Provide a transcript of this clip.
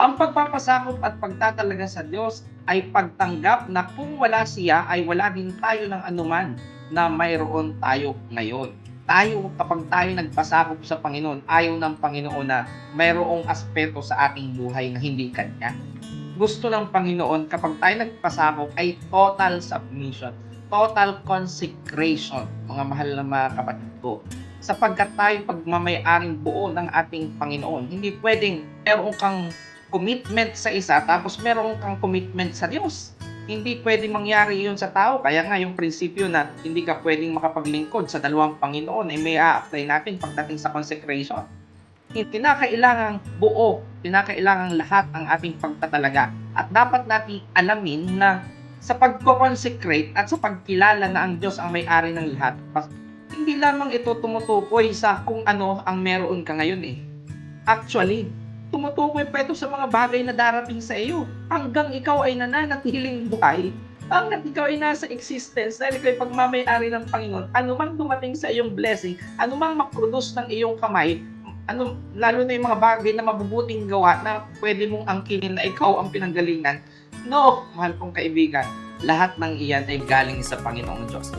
Ang pagpapasakop at pagtatalaga sa Diyos ay pagtanggap na kung wala siya ay wala din tayo ng anuman na mayroon tayo ngayon. Kapag tayo nagpasakop sa Panginoon, ayaw ng Panginoon na mayroong aspeto sa ating buhay na hindi Kanya. Gusto ng Panginoon kapag tayo nagpasakop ay total submission, total consecration, mga mahal na mga kapatid ko. Sapagkat tayo pagmamay-aring buo ng ating Panginoon, hindi pwedeng meron kang commitment sa isa tapos meron kang commitment sa Diyos. Hindi pwedeng mangyari yun sa tao. Kaya nga yung prinsipyo na hindi ka pwedeng makapaglingkod sa dalawang Panginoon ay may a-apply natin pagdating sa consecration. Kinakailangang buo, kinakailangang lahat ang ating pagtatalaga. At dapat natin alamin na sa pagko-consecrate at sa pagkilala na ang Diyos ang may-ari ng lahat, hindi lamang ito tumutukoy sa kung ano ang meron ka ngayon eh. Actually, tumutukoy pa ito sa mga bagay na darating sa iyo. Hanggang ikaw ay nananatiling buhay, hanggang ikaw ay nasa existence dahil ikaw ay pagmamay-ari ng Panginoon, anumang dumating sa iyong blessing, anumang maproduce ng iyong kamay, lalo na yung mga bagay na mabubuting gawa na pwede mong angkinin na ikaw ang pinanggalingan. No, mahal kong kaibigan, lahat ng iyan ay galing sa Panginoong Diyos.